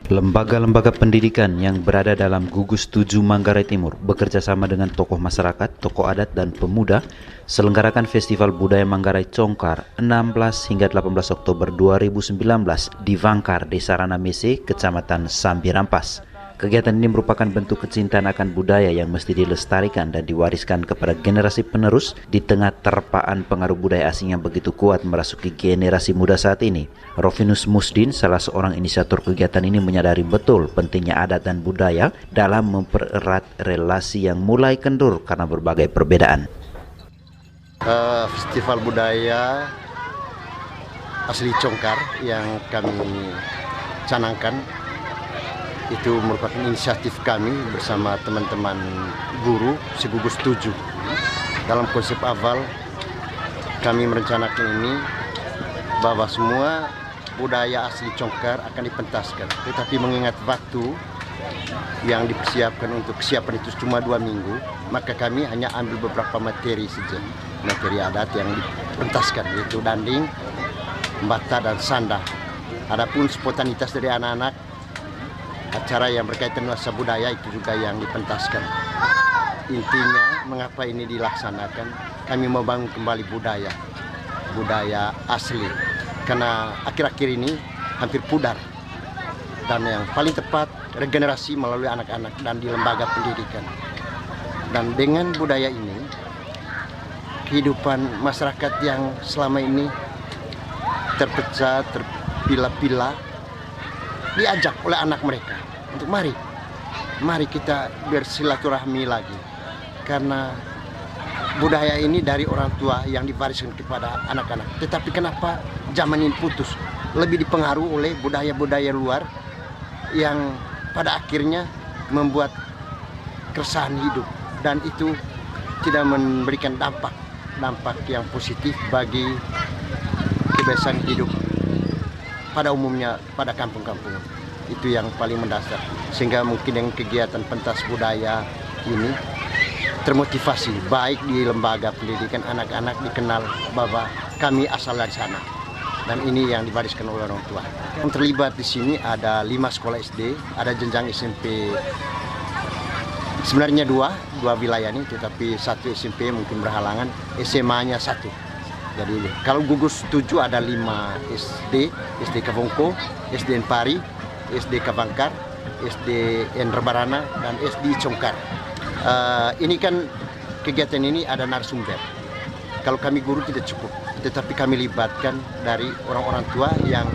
Lembaga-lembaga pendidikan yang berada dalam Gugus 7 Manggarai Timur bekerja sama dengan tokoh masyarakat, tokoh adat dan pemuda selenggarakan Festival Budaya Manggarai Congkar 16 hingga 18 Oktober 2019 di Vangkar, Desa Ranamese, Kecamatan Sambirampas. Kegiatan ini merupakan bentuk kecintaan akan budaya yang mesti dilestarikan dan diwariskan kepada generasi penerus di tengah terpaan pengaruh budaya asing yang begitu kuat merasuki generasi muda saat ini. Rofinus Musdin, salah seorang inisiator kegiatan ini, menyadari betul pentingnya adat dan budaya dalam mempererat relasi yang mulai kendur karena berbagai perbedaan. Festival budaya asli Congkar yang kami canangkan itu merupakan inisiatif kami bersama teman-teman guru Gugus 7. Dalam konsep awal kami merencanakan ini bahwa semua budaya asli Congkar akan dipentaskan, tetapi mengingat waktu yang dipersiapkan untuk kesiapan itu cuma 2 minggu, maka kami hanya ambil beberapa materi saja, materi adat yang dipentaskan, yaitu danding, bata dan sanda. Adapun spontanitas dari anak-anak, acara yang berkaitan nuansa budaya itu juga yang dipentaskan. Intinya mengapa ini dilaksanakan, kami membangun kembali budaya asli, karena akhir-akhir ini hampir pudar, dan yang paling tepat regenerasi melalui anak-anak dan di lembaga pendidikan. Dan dengan budaya ini, kehidupan masyarakat yang selama ini terpecah, terpilah-pilah, diajak oleh anak mereka untuk mari kita bersilaturahmi lagi, karena budaya ini dari orang tua yang diwariskan kepada anak-anak. Tetapi kenapa zaman ini putus, lebih dipengaruhi oleh budaya-budaya luar yang pada akhirnya membuat keresahan hidup, dan itu tidak memberikan dampak yang positif bagi kebiasaan hidup pada umumnya pada kampung-kampung. Itu yang paling mendasar, sehingga mungkin dengan kegiatan pentas budaya ini termotivasi, baik di lembaga pendidikan anak-anak dikenal bahwa kami asal dari sana, dan ini yang diwariskan oleh orang tua. Yang terlibat di sini ada 5 sekolah SD, ada jenjang SMP, sebenarnya dua wilayah ini, tetapi 1 SMP mungkin berhalangan, SMA-nya 1. Jadi kalau Gugus 7 ada 5 SD, SD Kavongko, SD Pari, SD Kavangkar, SD Rebarana, dan SD Congkar. Ini kan kegiatan ini ada narasumber. Kalau kami guru tidak cukup, tetapi kami libatkan dari orang-orang tua yang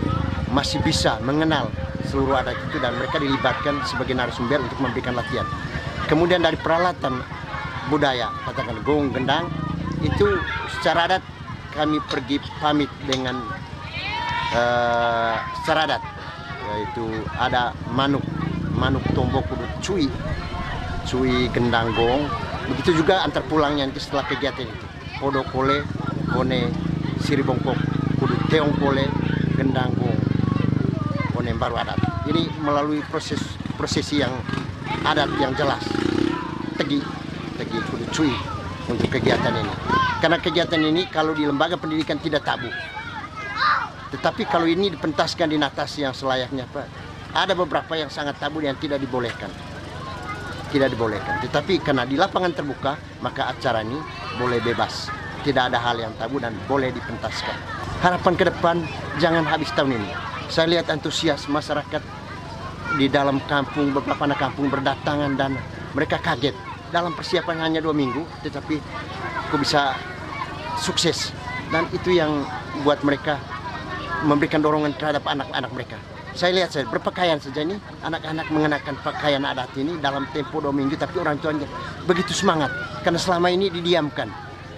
masih bisa mengenal seluruh adat itu, dan mereka dilibatkan sebagai narasumber untuk memberikan latihan. Kemudian dari peralatan budaya, katakan gong, gendang, itu secara adat kami pergi pamit dengan secara adat, yaitu ada manuk tombok kudu cuy gendang gong. Begitu juga antar pulangnya nanti setelah kegiatan itu, podo kole kone siri bongkok kudu teong kole gendang gong kone baru adat. Ini melalui prosesi yang adat yang jelas, tegi kudu cuy untuk kegiatan ini. Karena kegiatan ini kalau di lembaga pendidikan tidak tabu, tetapi kalau ini dipentaskan di natasi yang selayaknya, Pak, ada beberapa yang sangat tabu yang tidak dibolehkan. Tetapi karena di lapangan terbuka, maka acara ini boleh bebas, tidak ada hal yang tabu dan boleh dipentaskan. Harapan ke depan, jangan habis tahun ini. Saya lihat antusias masyarakat di dalam kampung, beberapa anak kampung berdatangan, dan mereka kaget. Dalam persiapan hanya 2 minggu, tetapi kok bisa sukses, dan itu yang buat mereka memberikan dorongan terhadap anak-anak mereka. Saya lihat berpakaian saja ini, anak-anak mengenakan pakaian adat ini dalam tempo 2 minggu, tapi orang tuanya begitu semangat, karena selama ini didiamkan,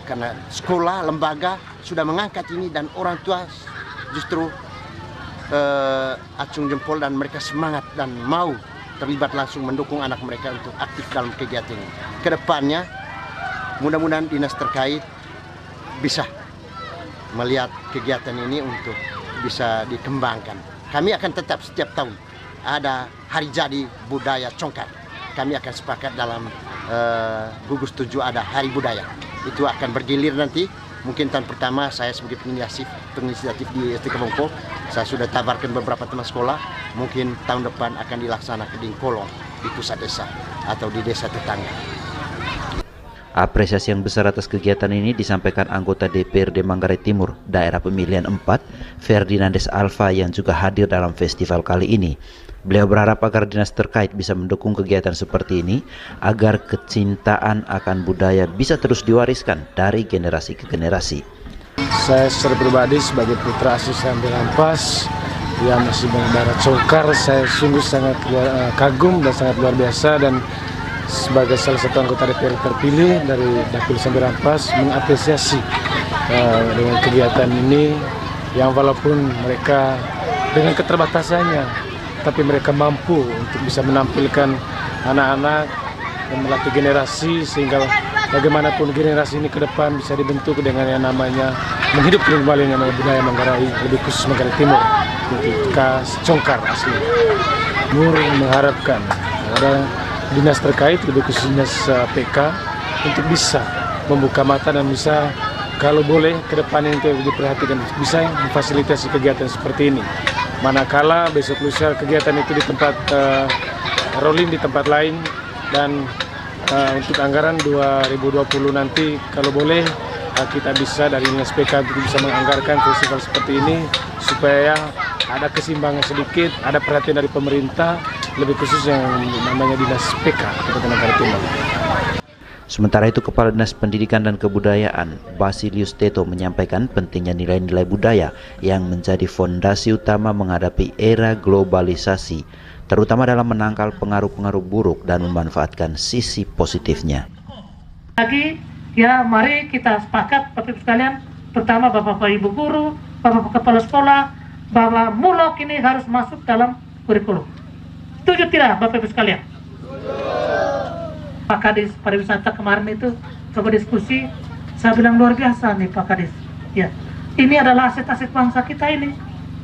karena sekolah, lembaga sudah mengangkat ini, dan orang tua justru acung jempol, dan mereka semangat dan mau terlibat langsung mendukung anak mereka untuk aktif dalam kegiatan ini. Kedepannya mudah-mudahan dinas terkait bisa melihat kegiatan ini untuk bisa dikembangkan. Kami akan tetap setiap tahun ada hari jadi budaya Congkar. Kami akan sepakat dalam Gugus 7 ada hari budaya. Itu akan bergilir nanti. Mungkin tahun pertama saya sebagai penginisiatif di SD Kavongko, saya sudah tawarkan beberapa teman sekolah. mungkin tahun depan akan dilaksanakan di Kolong, di pusat desa atau di desa tetangga. Apresiasi yang besar atas kegiatan ini disampaikan anggota DPRD Manggarai Timur, daerah pemilihan 4, Ferdinandes Alfa yang juga hadir dalam festival kali ini. Beliau berharap agar dinas terkait bisa mendukung kegiatan seperti ini agar kecintaan akan budaya bisa terus diwariskan dari generasi ke generasi. Saya secara pribadi sebagai putra asli Sambil Ampas yang masih mengembara Congkar, saya sungguh sangat kagum dan sangat luar biasa, dan sebagai salah satu anggota DPR terpilih dari Dapil Sambil Ampas mengapresiasi dengan kegiatan ini yang walaupun mereka dengan keterbatasannya, tapi mereka mampu untuk bisa menampilkan anak-anak dan melatih generasi sehingga bagaimanapun generasi ini ke depan bisa dibentuk dengan yang namanya menghidupkan kembali yang namanya budaya Manggarai, lebih khusus Manggarai Timur, khas Congkar asli. Mengharapkan ada dinas terkait, lebih khusus dinas PK, untuk bisa membuka mata dan bisa kalau boleh ke depan yang diperhatikan bisa memfasilitasi kegiatan seperti ini. Manakala besok lusa kegiatan itu di tempat rolling di tempat lain, dan untuk anggaran 2020 nanti kalau boleh kita bisa dari dinas PK bisa menganggarkan festival seperti ini supaya ada keseimbangan sedikit, ada perhatian dari pemerintah, lebih khusus yang namanya dinas PK Kabupaten Manggarai Timur. Sementara itu, Kepala Dinas Pendidikan dan Kebudayaan Basilius Teto menyampaikan pentingnya nilai-nilai budaya yang menjadi fondasi utama menghadapi era globalisasi, terutama dalam menangkal pengaruh-pengaruh buruk dan memanfaatkan sisi positifnya. Lagi, ya mari kita sepakat Bapak Ibu sekalian, pertama Bapak Ibu guru, Bapak Kepala Sekolah, bahwa mulok ini harus masuk dalam kurikulum. Setuju tidak Bapak Ibu sekalian? Pak Kadis pariwisata kemarin itu coba diskusi, saya bilang luar biasa nih Pak Kadis. Ya, ini adalah aset-aset bangsa kita ini.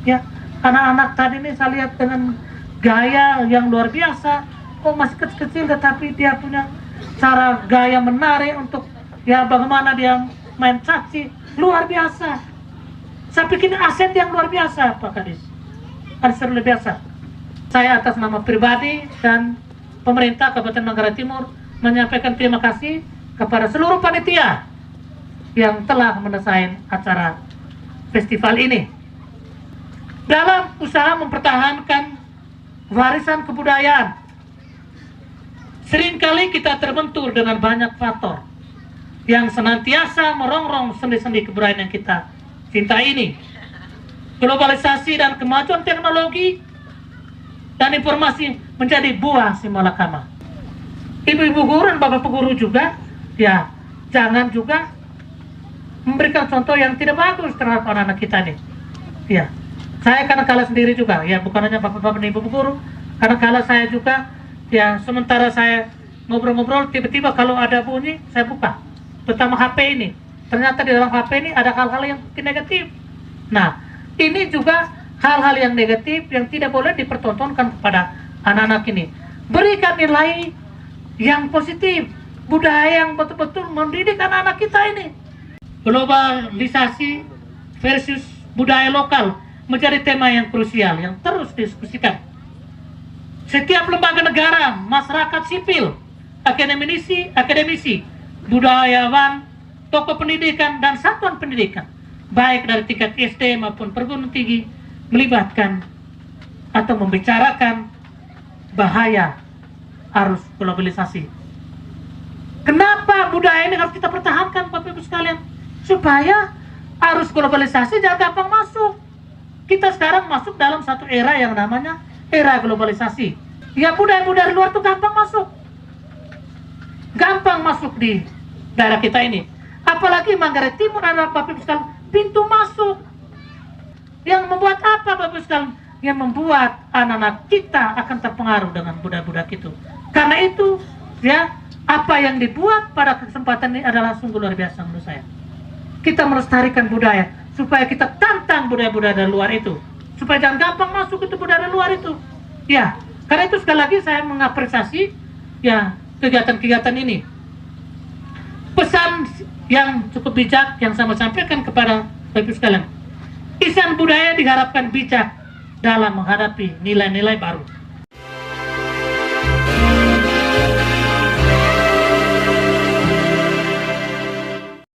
Ya, anak-anak tadi ini saya lihat dengan gaya yang luar biasa. Oh masih kecil-kecil tetapi dia punya cara gaya menarik untuk ya bagaimana dia main caci, luar biasa. Saya pikir aset yang luar biasa Pak Kadis. Aset luar biasa. Saya atas nama pribadi dan pemerintah Kabupaten Manggarai Timur menyampaikan terima kasih kepada seluruh panitia yang telah mendesain acara festival ini. Dalam usaha mempertahankan warisan kebudayaan, seringkali kita terbentur dengan banyak faktor yang senantiasa merongrong sendi-sendi kebudayaan yang kita cintai ini. Globalisasi dan kemajuan teknologi dan informasi menjadi buah si malakama. Ibu-ibu guru dan bapak guru juga, ya jangan juga memberikan contoh yang tidak bagus terhadap anak-anak kita nih. Ya, saya kadang-kala sendiri juga, ya bukan hanya bapak-bapak dan ibu guru, kadang-kala saya juga, ya sementara saya ngobrol-ngobrol, tiba-tiba kalau ada bunyi, saya buka, terutama HP ini. Ternyata di dalam HP ini ada hal-hal yang negatif. Nah, ini juga hal-hal yang negatif yang tidak boleh dipertontonkan kepada anak-anak ini. Berikan nilai yang positif, budaya yang betul-betul mendidik anak-anak kita ini. Globalisasi versus budaya lokal menjadi tema yang krusial yang terus didiskusikan. Setiap lembaga negara, masyarakat sipil, akademisi, budayawan, tokoh pendidikan dan satuan pendidikan, baik dari tingkat SD maupun perguruan tinggi, melibatkan atau membicarakan bahaya arus globalisasi. Kenapa budaya ini harus kita pertahankan Bapak Ibu sekalian? Supaya arus globalisasi jangan gampang masuk. Kita sekarang masuk dalam satu era yang namanya era globalisasi. Ya budaya-budaya luar itu gampang masuk. Gampang masuk di daerah kita ini. Apalagi Manggarai Timur adalah Bapak Ibu sekalian pintu masuk. Yang membuat apa Bapak Ibu sekalian? Yang membuat anak-anak kita akan terpengaruh dengan budaya-budaya itu. Karena itu, ya, apa yang dibuat pada kesempatan ini adalah sungguh luar biasa menurut saya. Kita melestarikan budaya, supaya kita tantang budaya-budaya dari luar itu. Supaya jangan gampang masuk itu budaya dari luar itu. Ya, karena itu sekali lagi saya mengapresiasi, ya, kegiatan-kegiatan ini. Pesan yang cukup bijak yang saya sampaikan kepada Bapak Ibu sekalian. Isian budaya diharapkan bijak, dalam menghadapi nilai-nilai baru.